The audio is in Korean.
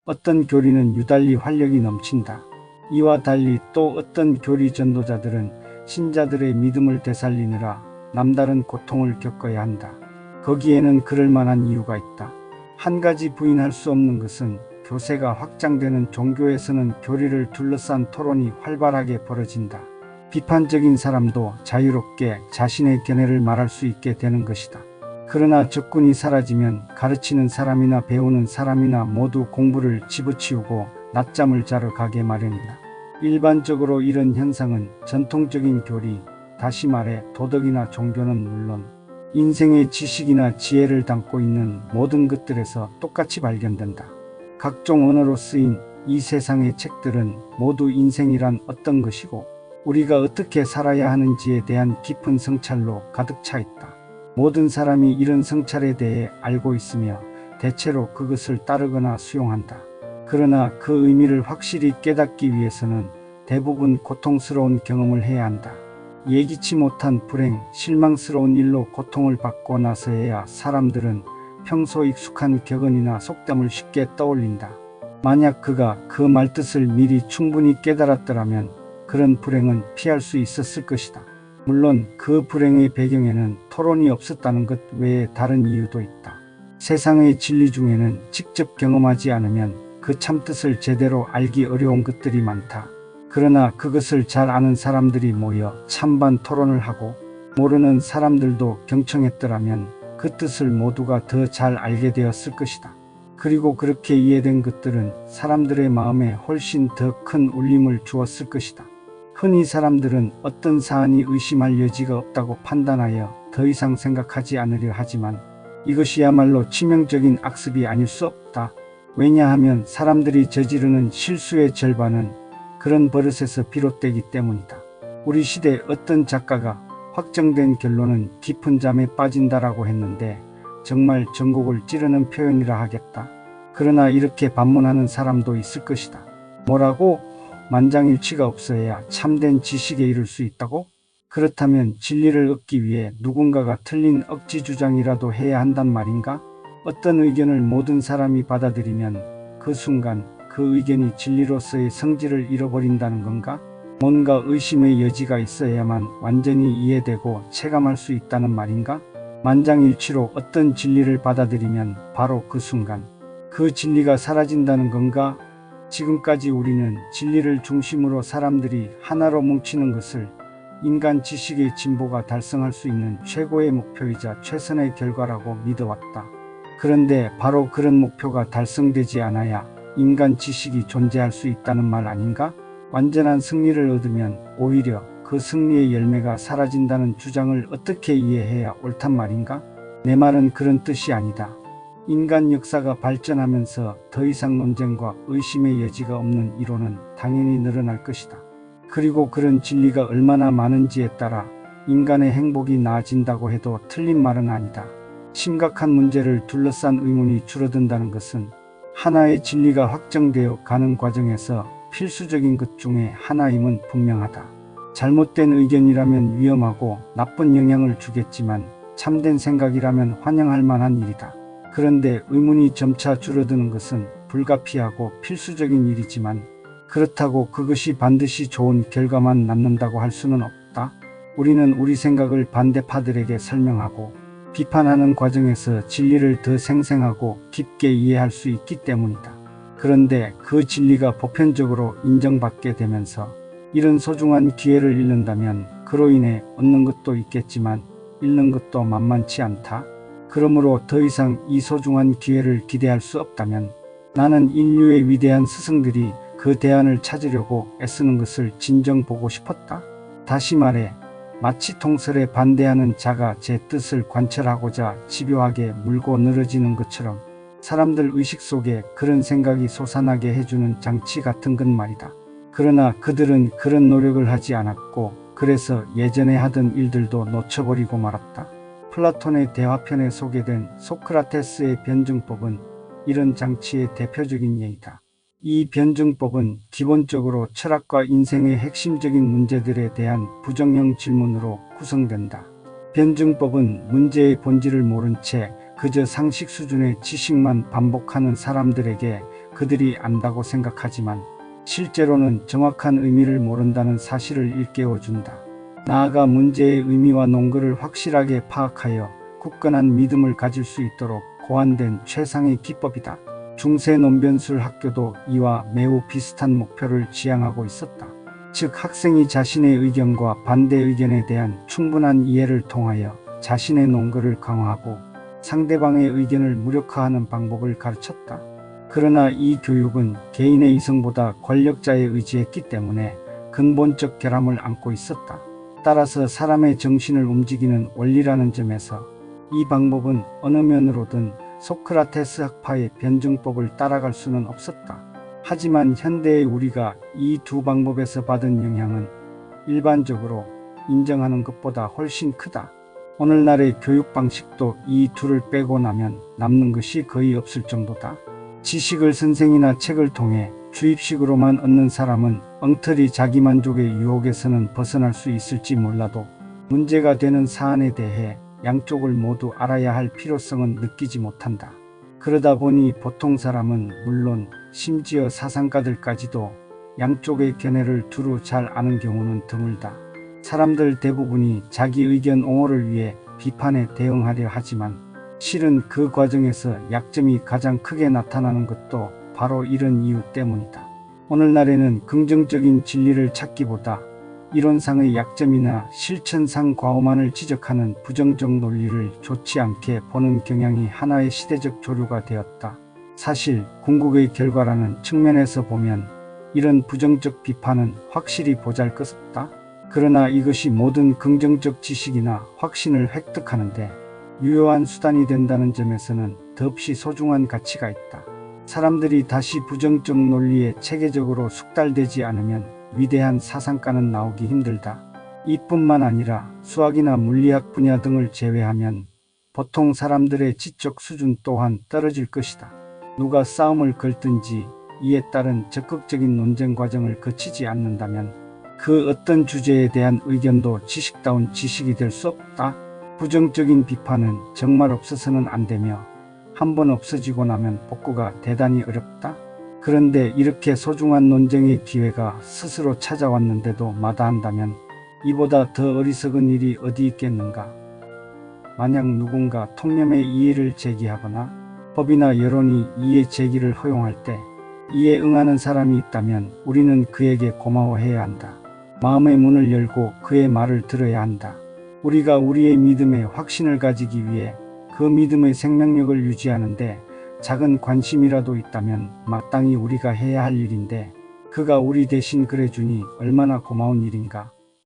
어떤 교리는 유달리 활력이 넘친다. 이와 달리 또 어떤 교리 전도자들은 신자들의 믿음을 되살리느라 남다른 고통을 겪어야 한다. 거기에는 그럴 만한 이유가 있다. 한 가지 부인할 수 없는 것은 교세가 확장되는 종교에서는 교리를 둘러싼 토론이 활발하게 벌어진다. 비판적인 사람도 자유롭게 자신의 견해를 말할 수 있게 되는 것이다. 그러나 적군이 사라지면 가르치는 사람이나 배우는 사람이나 모두 공부를 집어치우고 낮잠을 자러 가게 마련이다. 일반적으로 이런 현상은 전통적인 교리, 다시 말해 도덕이나 종교는 물론 인생의 지식이나 지혜를 담고 있는 모든 것들에서 똑같이 발견된다. 각종 언어로 쓰인 이 세상의 책들은 모두 인생이란 어떤 것이고 우리가 어떻게 살아야 하는지에 대한 깊은 성찰로 가득 차 있다. 모든 사람이 이런 성찰에 대해 알고 있으며 대체로 그것을 따르거나 수용한다. 그러나 그 의미를 확실히 깨닫기 위해서는 대부분 고통스러운 경험을 해야 한다. 예기치 못한 불행, 실망스러운 일로 고통을 받고 나서야 사람들은 평소 익숙한 격언이나 속담을 쉽게 떠올린다. 만약 그가 그 말뜻을 미리 충분히 깨달았더라면 그런 불행은 피할 수 있었을 것이다. 물론 그 불행의 배경에는 토론이 없었다는 것 외에 다른 이유도 있다. 세상의 진리 중에는 직접 경험하지 않으면 그 참뜻을 제대로 알기 어려운 것들이 많다. 그러나 그것을 잘 아는 사람들이 모여 찬반 토론을 하고 모르는 사람들도 경청했더라면 그 뜻을 모두가 더 잘 알게 되었을 것이다. 그리고 그렇게 이해된 것들은 사람들의 마음에 훨씬 더 큰 울림을 주었을 것이다. 흔히 사람들은 어떤 사안이 의심할 여지가 없다고 판단하여 더 이상 생각하지 않으려 하지만 이것이야말로 치명적인 악습이 아닐 수 없다. 왜냐하면 사람들이 저지르는 실수의 절반은 그런 버릇에서 비롯되기 때문이다. 우리 시대 어떤 작가가 확정된 결론은 깊은 잠에 빠진다라고 했는데 정말 전곡을 찌르는 표현이라 하겠다. 그러나 이렇게 반문하는 사람도 있을 것이다. 뭐라고? 만장일치가 없어야 참된 지식에 이를 수 있다고? 그렇다면 진리를 얻기 위해 누군가가 틀린 억지 주장이라도 해야 한단 말인가? 어떤 의견을 모든 사람이 받아들이면 그 순간 그 의견이 진리로서의 성질을 잃어버린다는 건가? 뭔가 의심의 여지가 있어야만 완전히 이해되고 체감할 수 있다는 말인가? 만장일치로 어떤 진리를 받아들이면 바로 그 순간 그 진리가 사라진다는 건가? 지금까지 우리는 진리를 중심으로 사람들이 하나로 뭉치는 것을 인간 지식의 진보가 달성할 수 있는 최고의 목표이자 최선의 결과라고 믿어왔다. 그런데 바로 그런 목표가 달성되지 않아야 인간 지식이 존재할 수 있다는 말 아닌가? 완전한 승리를 얻으면 오히려 그 승리의 열매가 사라진다는 주장을 어떻게 이해해야 옳단 말인가? 내 말은 그런 뜻이 아니다. 인간 역사가 발전하면서 더 이상 논쟁과 의심의 여지가 없는 이론은 당연히 늘어날 것이다. 그리고 그런 진리가 얼마나 많은지에 따라 인간의 행복이 나아진다고 해도 틀린 말은 아니다. 심각한 문제를 둘러싼 의문이 줄어든다는 것은 하나의 진리가 확정되어 가는 과정에서 필수적인 것 중에 하나임은 분명하다. 잘못된 의견이라면 위험하고 나쁜 영향을 주겠지만 참된 생각이라면 환영할 만한 일이다. 그런데 의문이 점차 줄어드는 것은 불가피하고 필수적인 일이지만 그렇다고 그것이 반드시 좋은 결과만 낳는다고 할 수는 없다. 우리는 우리 생각을 반대파들에게 설명하고 비판하는 과정에서 진리를 더 생생하고 깊게 이해할 수 있기 때문이다. 그런데 그 진리가 보편적으로 인정받게 되면서 이런 소중한 기회를 잃는다면 그로 인해 얻는 것도 있겠지만 잃는 것도 만만치 않다. 그러므로 더 이상 이 소중한 기회를 기대할 수 없다면 나는 인류의 위대한 스승들이 그 대안을 찾으려고 애쓰는 것을 진정 보고 싶었다. 다시 말해 마치 통설에 반대하는 자가 제 뜻을 관철하고자 집요하게 물고 늘어지는 것처럼 사람들 의식 속에 그런 생각이 솟아나게 해주는 장치 같은 것 말이다. 그러나 그들은 그런 노력을 하지 않았고 그래서 예전에 하던 일들도 놓쳐버리고 말았다. 플라톤의 대화편에 소개된 소크라테스의 변증법은 이런 장치의 대표적인 예이다. 이 변증법은 기본적으로 철학과 인생의 핵심적인 문제들에 대한 부정형 질문으로 구성된다. 변증법은 문제의 본질을 모른 채 그저 상식 수준의 지식만 반복하는 사람들에게 그들이 안다고 생각하지만 실제로는 정확한 의미를 모른다는 사실을 일깨워준다. 나아가 문제의 의미와 논거를 확실하게 파악하여 굳건한 믿음을 가질 수 있도록 고안된 최상의 기법이다. 중세 논변술 학교도 이와 매우 비슷한 목표를 지향하고 있었다. 즉 학생이 자신의 의견과 반대 의견에 대한 충분한 이해를 통하여 자신의 논거를 강화하고 상대방의 의견을 무력화하는 방법을 가르쳤다. 그러나 이 교육은 개인의 이성보다 권력자의 의지했기 때문에 근본적 결함을 안고 있었다. 따라서 사람의 정신을 움직이는 원리라는 점에서 이 방법은 어느 면으로든 소크라테스 학파의 변증법을 따라갈 수는 없었다. 하지만 현대의 우리가 이 두 방법에서 받은 영향은 일반적으로 인정하는 것보다 훨씬 크다. 오늘날의 교육 방식도 이 둘을 빼고 나면 남는 것이 거의 없을 정도다. 지식을 선생이나 책을 통해 주입식으로만 얻는 사람은 엉터리 자기만족의 유혹에서는 벗어날 수 있을지 몰라도 문제가 되는 사안에 대해 양쪽을 모두 알아야 할 필요성은 느끼지 못한다. 그러다 보니 보통 사람은 물론 심지어 사상가들까지도 양쪽의 견해를 두루 잘 아는 경우는 드물다. 사람들 대부분이 자기 의견 옹호를 위해 비판에 대응하려 하지만 실은 그 과정에서 약점이 가장 크게 나타나는 것도 바로 이런 이유 때문이다. 오늘날에는 긍정적인 진리를 찾기보다 이론상의 약점이나 실천상 과오만을 지적하는 부정적 논리를 좋지 않게 보는 경향이 하나의 시대적 조류가 되었다. 사실 궁극의 결과라는 측면에서 보면 이런 부정적 비판은 확실히 보잘것없다. 그러나 이것이 모든 긍정적 지식이나 확신을 획득하는데 유효한 수단이 된다는 점에서는 더없이 소중한 가치가 있다. 사람들이 다시 부정적 논리에 체계적으로 숙달되지 않으면 위대한 사상가는 나오기 힘들다. 이뿐만 아니라 수학이나 물리학 분야 등을 제외하면 보통 사람들의 지적 수준 또한 떨어질 것이다. 누가 싸움을 걸든지 이에 따른 적극적인 논쟁 과정을 거치지 않는다면 그 어떤 주제에 대한 의견도 지식다운 지식이 될 수 없다. 부정적인 비판은 정말 없어서는 안 되며 한번 없어지고 나면 복구가 대단히 어렵다. 그런데 이렇게 소중한 논쟁의 기회가 스스로 찾아왔는데도 마다한다면 이보다 더 어리석은 일이 어디 있겠는가. 만약 누군가 통념의 이의를 제기하거나 법이나 여론이 이의 제기를 허용할 때 이에 응하는 사람이 있다면 우리는 그에게 고마워해야 한다. 마음의 문을 열고 그의 말을 들어야 한다. 우리가 우리의 믿음에 확신을 가지기 위해 그 믿음의 생명력을 유지하는데 작은 관심이라도 있다면 마땅히 우리가 해야 할 일인데 그가 우리 대신 그래주니 얼마나 고마운 일인가.